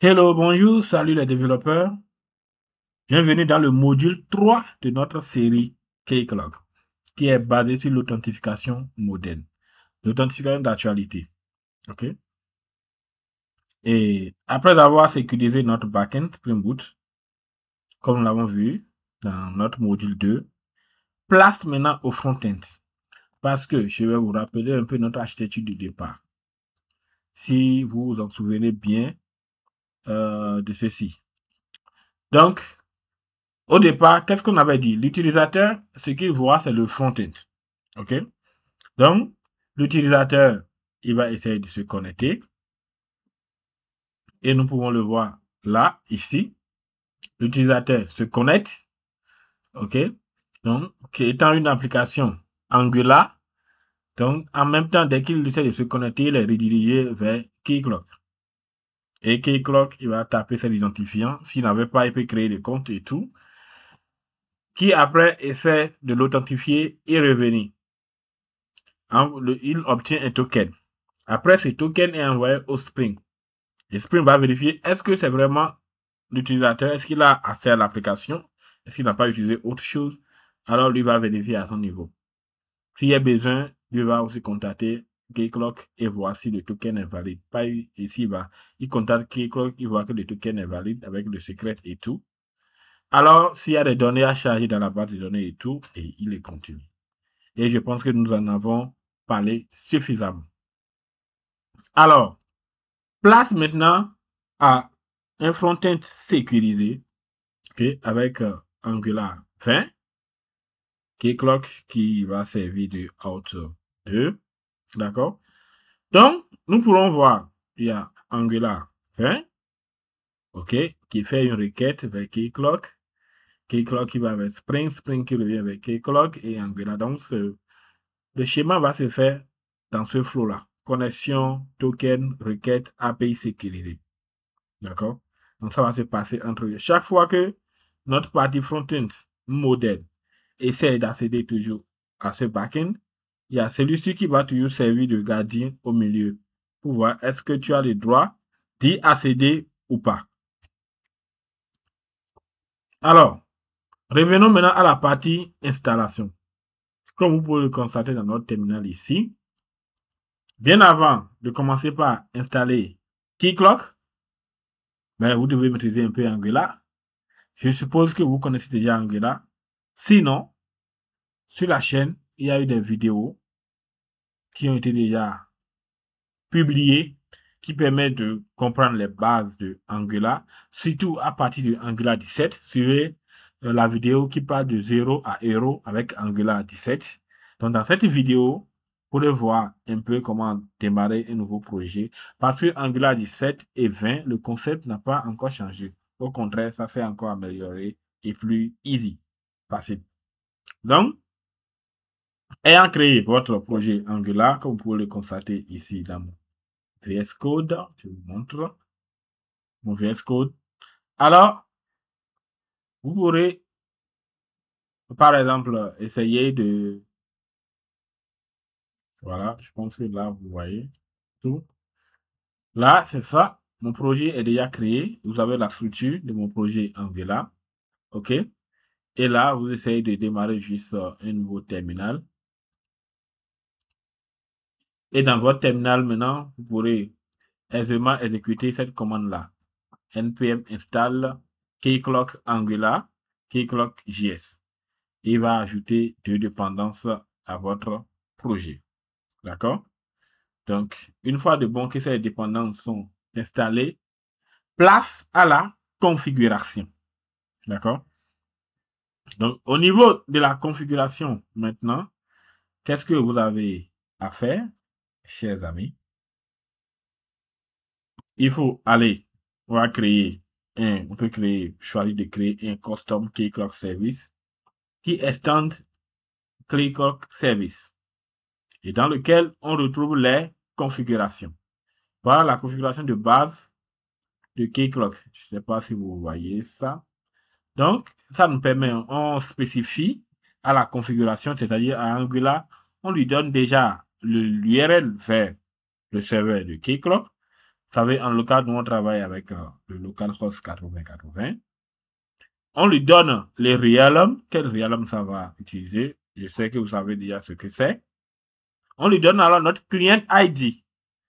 Hello, bonjour, salut les développeurs. Bienvenue dans le module 3 de notre série Keycloak, qui est basé sur l'authentification moderne, l'authentification d'actualité. OK? Et après avoir sécurisé notre backend Spring Boot, comme nous l'avons vu dans notre module 2, place maintenant au front-end. Parce que je vais vous rappeler un peu notre architecture du départ. Si vous vous en souvenez bien de ceci. Donc, au départ, qu'est-ce qu'on avait dit? L'utilisateur, ce qu'il voit, c'est le front-end. OK? Donc, l'utilisateur, il va essayer de se connecter. Et nous pouvons le voir là, ici. L'utilisateur se connecte. OK? Donc, étant une application Angular, donc, en même temps, dès qu'il essaie de se connecter, il est redirigé vers Keycloak. Et Keycloak, il va taper ses identifiants. S'il n'avait pas, il peut créer des comptes et tout. Qui après essaie de l'authentifier et revenir. Il obtient un token. Après, ce token est envoyé au Spring. Et Spring va vérifier est-ce que c'est vraiment l'utilisateur, est-ce qu'il a accès à l'application, est-ce qu'il n'a pas utilisé autre chose. Alors, lui va vérifier à son niveau. S'il y a besoin, lui va aussi contacter Keycloak et voir si le token est valide. Pas ici, il contacte Keycloak, il voit que le token est valide avec le secret et tout. Alors, s'il y a des données à charger dans la base de données et tout, et il les continue. Et je pense que nous en avons parlé suffisamment. Alors, place maintenant à un front-end sécurisé, okay, avec Angular 20, Keycloak qui va servir de out 2, d'accord? Donc, nous pourrons voir, il y a Angular 20, ok, qui fait une requête vers Keycloak, Keycloak qui va avec Spring, Spring qui revient avec Keycloak et Angular. Donc, le schéma va se faire dans ce flow-là. Connexion, token, requête, API sécurisée. D'accord? Donc, ça va se passer entre eux. Chaque fois que notre partie front-end modèle essaie d'accéder toujours à ce back-end, il y a celui-ci qui va toujours servir de gardien au milieu pour voir est-ce que tu as le droit d'y accéder ou pas. Alors, revenons maintenant à la partie installation. Comme vous pouvez le constater dans notre terminal ici, bien avant de commencer par installer Keycloak, vous devez maîtriser un peu Angular. Je suppose que vous connaissez déjà Angular. Sinon, sur la chaîne, il y a eu des vidéos qui ont été déjà publiées qui permettent de comprendre les bases de Angular, surtout à partir de Angular 17. Suivez la vidéo qui parle de 0 à Hero avec Angular 17. Donc, dans cette vidéo, vous pouvez voir un peu comment démarrer un nouveau projet. Parce que Angular 17 et 20, le concept n'a pas encore changé. Au contraire, ça s'est encore amélioré et plus easy, facile. Donc, ayant créé votre projet Angular, comme vous pouvez le constater ici dans mon VS Code, je vous montre mon VS Code. Alors, vous pourrez, par exemple, essayer de... Voilà, je pense que là, vous voyez tout. Là, c'est ça. Mon projet est déjà créé. Vous avez la structure de mon projet Angular. OK? Et là, vous essayez de démarrer juste un nouveau terminal. Et dans votre terminal, maintenant, vous pourrez aisément exécuter cette commande-là. npm install Keycloak Angular, Keycloak JS. Il va ajouter deux dépendances à votre projet. D'accord? Donc, une fois de bon que ces dépendances sont installées, place à la configuration. D'accord? Donc, au niveau de la configuration, maintenant, qu'est-ce que vous avez à faire, chers amis? Il faut aller, on peut choisir de créer un custom Keycloak service qui extend Keycloak service et dans lequel on retrouve les configurations. Voilà la configuration de base de Keycloak. Je ne sais pas si vous voyez ça. Donc, ça nous permet, on spécifie à la configuration, c'est-à-dire à Angular, on lui donne déjà l'URL vers le serveur de Keycloak. savez, en local, nous on travaille avec le localhost 8080. On lui donne les realm. Quel realm ça va utiliser? Je sais que vous savez déjà ce que c'est. On lui donne alors notre client ID.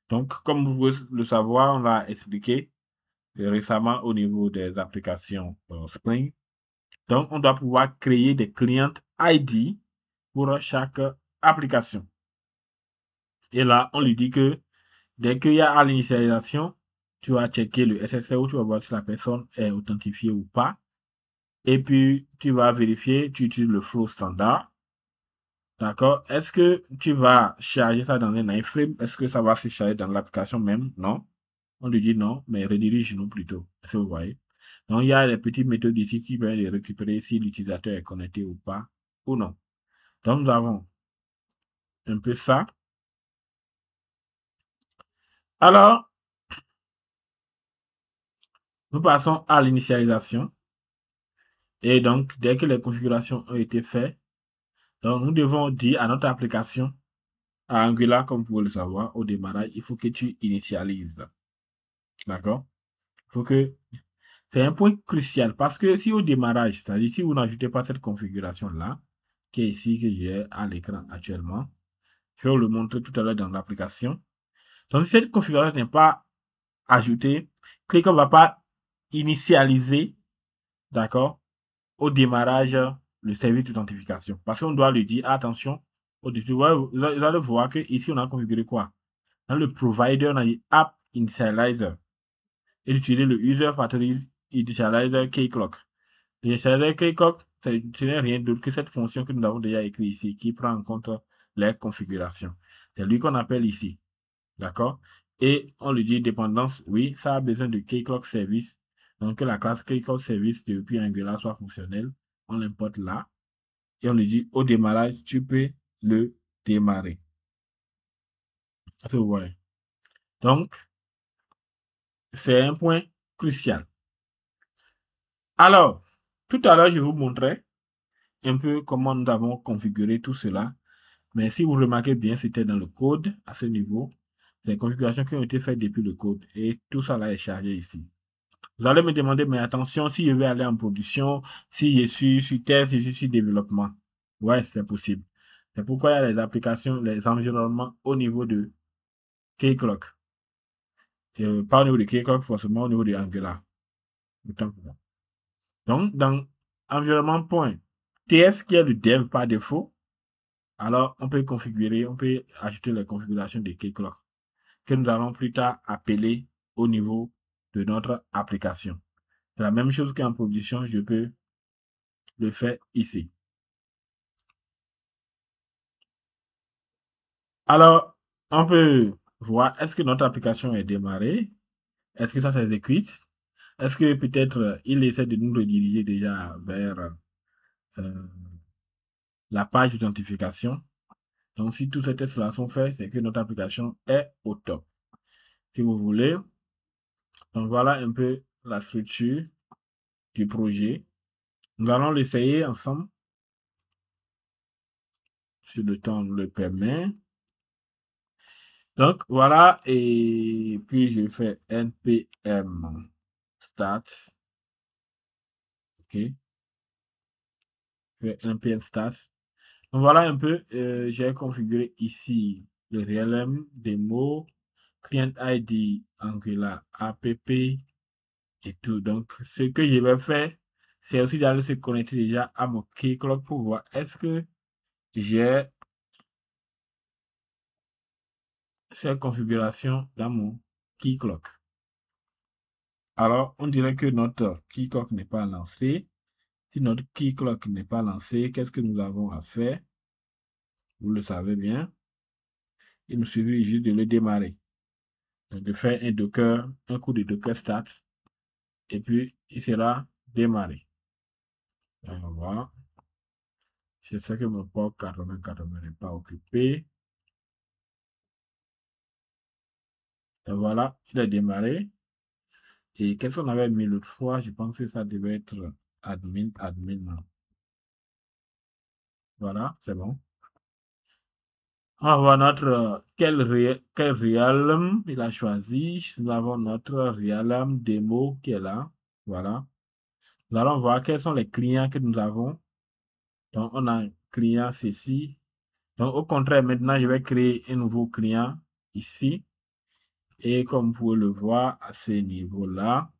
Donc, comme vous pouvez le savoir, on l'a expliqué récemment au niveau des applications Spring. Donc, on doit pouvoir créer des clients ID pour chaque application. Et là, on lui dit que dès qu'il y a à l'initialisation, tu vas checker le SSL, tu vas voir si la personne est authentifiée ou pas. Et puis, tu vas vérifier, tu utilises le flow standard. D'accord? Est-ce que tu vas charger ça dans un iframe? Est-ce que ça va se charger dans l'application même? Non. On lui dit non, mais redirige-nous plutôt. Est-ce que vous voyez? Donc, il y a les petites méthodes ici qui vont les récupérer si l'utilisateur est connecté ou pas, ou non. Donc, nous avons un peu ça. Alors, nous passons à l'initialisation. Et donc, dès que les configurations ont été faites, donc nous devons dire à notre application, à Angular, comme vous pouvez le savoir, au démarrage, il faut que tu initialises. D'accord? Il faut que... C'est un point crucial parce que si au démarrage, c'est-à-dire si vous n'ajoutez pas cette configuration-là, qui est ici, que j'ai à l'écran actuellement, je vais vous le montrer tout à l'heure dans l'application. Donc, si cette configuration n'est pas ajoutée, Click ne va pas initialiser, d'accord, au démarrage le service d'authentification. Parce qu'on doit lui dire, attention, au-dessus, vous allez voir que ici on a configuré quoi? Dans le provider, on a dit app initializer. Et d'utiliser le user factory initializer keyclock. L'initializer keyclock, ce n'est rien d'autre que cette fonction que nous avons déjà écrite ici, qui prend en compte les configurations. C'est lui qu'on appelle ici. D'accord? Et on lui dit dépendance, oui, ça a besoin de keyclock service. Donc que la classe keyclock service depuis Angular soit fonctionnelle. On l'importe là. Et on lui dit au démarrage, tu peux le démarrer. Vous voyez. Donc, c'est un point crucial. Alors, tout à l'heure, je vous montrais un peu comment nous avons configuré tout cela. Mais si vous remarquez bien, c'était dans le code à ce niveau. Les configurations qui ont été faites depuis le code. Et tout ça là est chargé ici. Vous allez me demander, mais attention, si je vais aller en production, si je suis sur test, si je suis sur développement. Ouais, c'est possible. C'est pourquoi il y a les applications, les environnements au niveau de Keycloak. Pas au niveau de Keycloak, forcément au niveau de Angular. Donc, dans environnement.ts, qui est le dev par défaut, alors on peut configurer, on peut ajouter les configurations de Keycloak que nous allons plus tard appeler au niveau de notre application. C'est la même chose qu'en production, je peux le faire ici. Alors, on peut voir, est-ce que notre application est démarrée? Est-ce que ça s'exécute? Est-ce que peut-être il essaie de nous rediriger déjà vers la page d'identification? Donc, si tous ces tests-là sont faits, c'est que notre application est au top. Si vous voulez, donc voilà un peu la structure du projet. Nous allons l'essayer ensemble, si le temps le permet. Donc, voilà, et puis je fais npm start. OK. Je fais npm start. Donc, voilà un peu, j'ai configuré ici le RLM, démo, client ID, Angular, app et tout. Donc, ce que je vais faire, c'est aussi d'aller se connecter déjà à mon Keycloak pour voir est-ce que j'ai cette configuration dans mon Keycloak. Alors, on dirait que notre Keycloak n'est pas lancé. Si notre Keycloak n'est pas lancé, qu'est-ce que nous avons à faire? Vous le savez bien. Il nous suffit juste de le démarrer. Donc, de faire un Docker, un coup de Docker start. Et puis, il sera démarré. On va voir. Je sais que mon port 8080 n'est pas occupé. Et voilà, il a démarré. Et qu'est-ce qu'on avait mis l'autre fois? Je pense que ça devait être admin. Voilà, c'est bon. On va voir notre quel realm il a choisi. Nous avons notre realm démo qui est là. Voilà. Nous allons voir quels sont les clients que nous avons. Donc, on a un client ceci. Donc, au contraire, maintenant, je vais créer un nouveau client ici. Et comme vous pouvez le voir à ce niveau-là,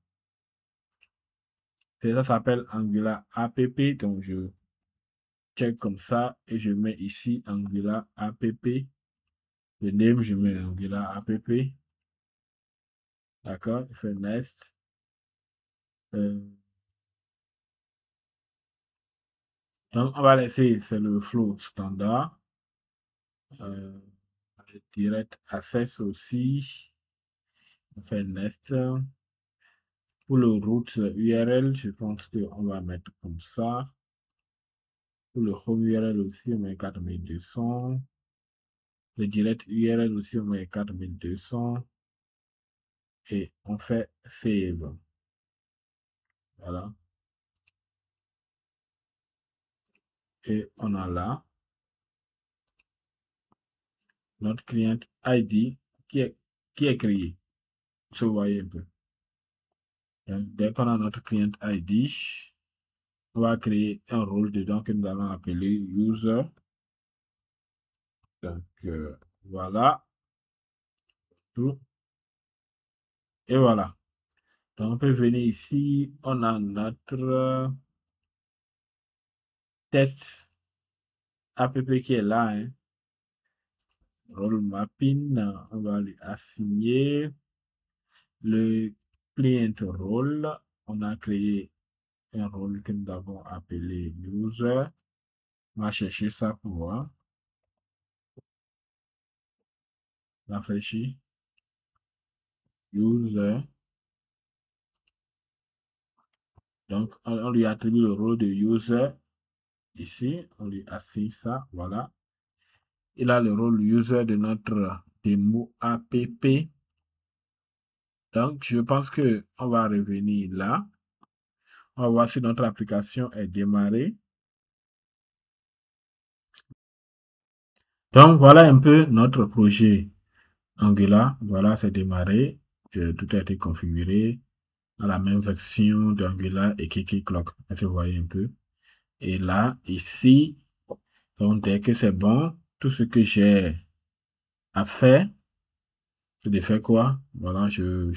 ça s'appelle Angular app. Donc, je check comme ça et je mets ici Angular app. Le name, je mets Angular app. D'accord, je fais next. Donc, on va laisser, c'est le flow standard. Direct access aussi. On fait next. Pour le route URL, je pense qu'on va mettre comme ça. Pour le home URL aussi, on met 4200. Le direct URL aussi, on met 4200. Et on fait save. Voilà. Et on a là notre client ID qui est créé. Vous voyez un peu. Donc, dès qu'on a notre client ID, on va créer un rôle dedans que nous allons appeler user. Donc, voilà. Tout. Et voilà. Donc, on peut venir ici. On a notre test app qui est là. Hein. Role mapping. On va lui assigner le client role. On a créé un rôle que nous avons appelé user. On va chercher ça pour voir. Rafraîchir. User. Donc, on lui attribue le rôle de user. Ici, on lui assigne ça. Voilà. Il a le rôle user de notre démo app. Donc, je pense que on va revenir là. On va voir si notre application est démarrée. Donc, voilà un peu notre projet Angular. Voilà, c'est démarré. Tout a été configuré à la même version d'Angular et Kiki Clock. Vous voyez un peu. Et là, ici, donc dès que c'est bon, tout ce que j'ai à faire, c'est de faire quoi? Voilà, je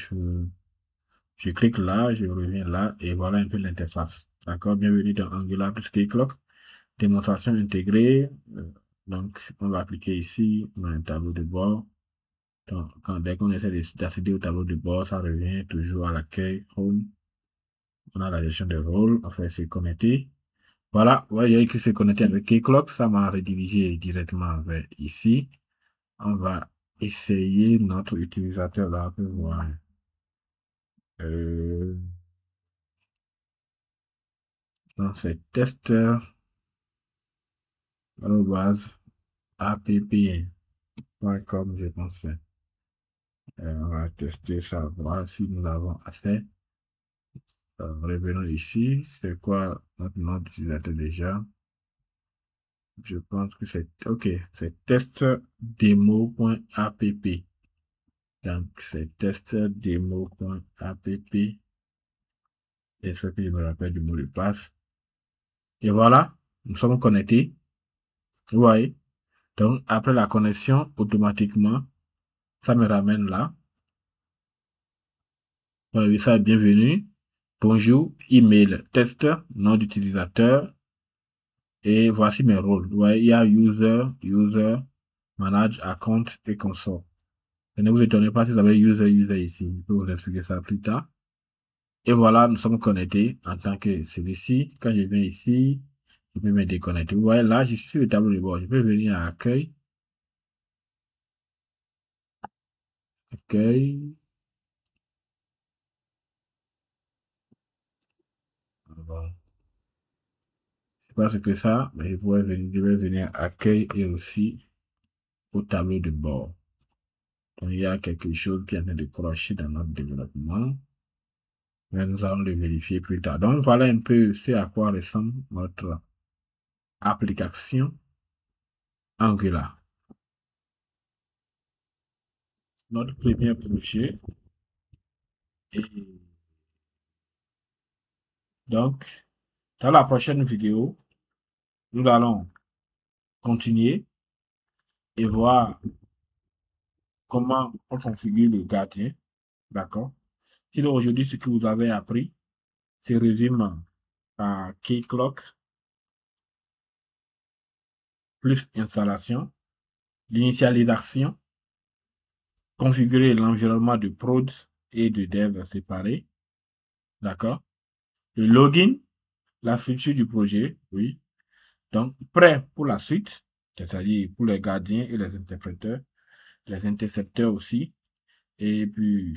clique là, je reviens là, et voilà un peu l'interface. D'accord? Bienvenue dans Angular plus Kiki Clock. Démonstration intégrée. Donc, on va appliquer ici, on a un tableau de bord. Donc, dès qu'on essaie d'accéder au tableau de bord, ça revient toujours à l'accueil home. On a la gestion des rôles, on fait se connecter. Voilà, vous voyez que se connecter avec Keycloak, ça m'a redirigé directement vers ici. On va essayer notre utilisateur là pour voir. Donc, c'est testeur, app.com, je pense. On va tester ça, voir si nous avons assez. Revenons ici. C'est quoi notre nom d'utilisateur déjà? Je pense que c'est OK. C'est testdemo.app. Donc, c'est testdemo.app. J'espère que je me rappelle du mot de passe. Et voilà, nous sommes connectés. Vous voyez? Donc, après la connexion, automatiquement, ça me ramène là. Oui, ça, bienvenue. Bonjour, email, test, nom d'utilisateur. Et voici mes rôles. Vous voyez, il y a user, manage, account et console. Et ne vous étonnez pas si vous avez user ici. Je peux vous expliquer ça plus tard. Et voilà, nous sommes connectés en tant que celui-ci. Quand je viens ici, je peux me déconnecter. Vous voyez, là, je suis sur le tableau de bord. Je peux venir à accueil. Accueil. Bon. Je sais pas ce que ça, mais je vais venir à accueil et aussi au tableau de bord. Donc, il y a quelque chose qui est en train de clocher dans notre développement. Mais nous allons le vérifier plus tard. Donc, voilà un peu ce à quoi ressemble notre application Angular. notre premier projet. Et donc, dans la prochaine vidéo, nous allons continuer et voir comment on configure le gardien. D'accord? Sinon, aujourd'hui, ce que vous avez appris se résume à Keycloak plus installation, l'initialisation, configurer l'environnement de prod et de dev séparés. D'accord? Le login, la structure du projet, oui. Donc, prêt pour la suite, c'est-à-dire pour les gardiens et les interpréteurs, les intercepteurs aussi. Et puis,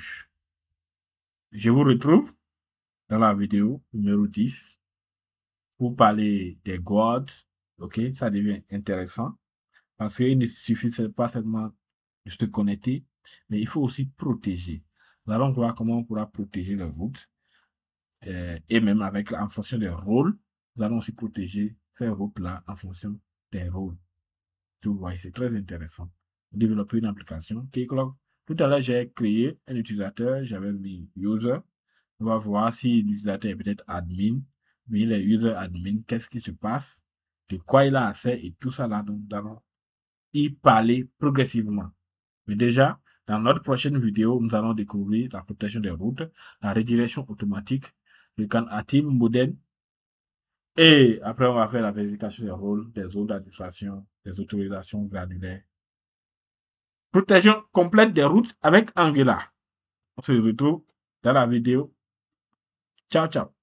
je vous retrouve dans la vidéo numéro 10 pour parler des guards. OK, ça devient intéressant parce qu'il ne suffit pas seulement de se connecter, mais il faut aussi protéger. Nous allons voir comment on pourra protéger les routes et même en fonction des rôles, nous allons aussi protéger ces routes-là en fonction des rôles. Vous voyez, c'est très intéressant. Développer une application. Tout à l'heure, j'ai créé un utilisateur, j'avais mis user. On va voir si l'utilisateur est peut-être admin. Mais il est user admin, qu'est-ce qui se passe, de quoi il a accès et tout ça là. Donc, nous allons y parler progressivement. Mais déjà, dans notre prochaine vidéo, nous allons découvrir la protection des routes, la redirection automatique, le CAN active moderne. Et après, on va faire la vérification des rôles, des zones d'administration, des autorisations granulaires. Protection complète des routes avec Angular. On se retrouve dans la vidéo. Ciao, ciao.